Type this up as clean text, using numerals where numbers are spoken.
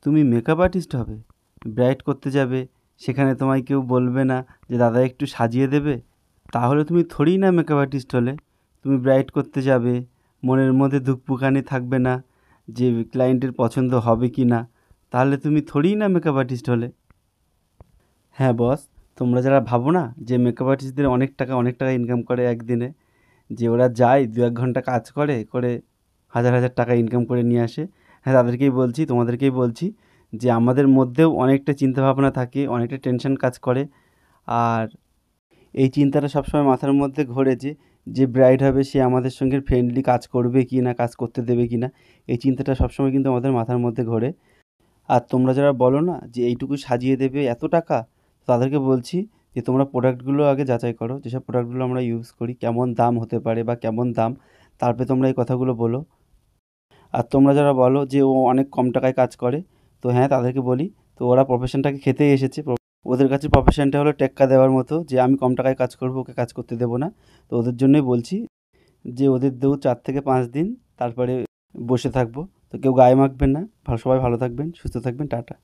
তুমি makeup artist হবে, bride করতে যাবে, সেখানে তোমায় কেউ বলবে না যে দাদা একটু সাজিয়ে দেবে? তাহলে তুমি থোড়িই না মেকআপ আর্টিস্ট হলে। তুমি ব্রাইড করতে যাবে, মনের মধ্যে ধুকপুকানি থাকবে না যে ক্লায়েন্টের পছন্দ হবে কি না, তাহলে তুমি থোড়িই না মেকআপ আর্টিস্ট হলে। হ্যাঁ বস, তোমরা যারা ভাবো না যে মেকআপ আর্টিস্টদের অনেক টাকা ইনকাম করে একদিনে, যে ওরা যায় 2-1 ঘন্টা কাজ করে করে হাজার হাজার টাকা ইনকাম করে নিয়ে আসে, হ্যাঁ তাদেরকেই বলছি, তোমাদেরকেই বলছি যে আমাদের মধ্যেও অনেকটা চিন্তাভাবনা থাকে, অনেকটা টেনশন কাজ করে। আর এই চিন্তাটা সবসময় মাথার মধ্যে ঘোরে যে যে ব্রাইড হবে সে আমাদের সঙ্গে ফ্রেন্ডলি কাজ করবে কি না, কাজ করতে দেবে কি না, এই চিন্তাটা সবসময় কিন্তু আমাদের মাথার মধ্যে ঘোরে। আর তোমরা যারা বলো না যে এইটুকু সাজিয়ে দেবে এত টাকা, তাদেরকে বলছি যে তোমরা প্রোডাক্টগুলো আগে যাচাই করো, যেসব প্রোডাক্টগুলো আমরা ইউজ করি কেমন দাম হতে পারে বা কেমন দাম, তারপরে তোমরা এই কথাগুলো বলো। আর তোমরা যারা বলো যে ও অনেক কম টাকায় কাজ করে, তো হ্যাঁ তাদেরকে বলি, তো ওরা প্রফেশনটাকে খেতেই এসেছে। ওদের কাছে প্রফেশনটা হলো টেক্কা দেওয়ার মতো, যে আমি কম টাকায় কাজ করবো, ওকে কাজ করতে দেবো না। তো ওদের জন্যই বলছি যে ওদের দেবো 4 থেকে 5 দিন, তারপরে বসে থাকবো। তো কেউ গায়ে মাখবেন না। সবাই ভালো থাকবেন, সুস্থ থাকবেন, টাটা।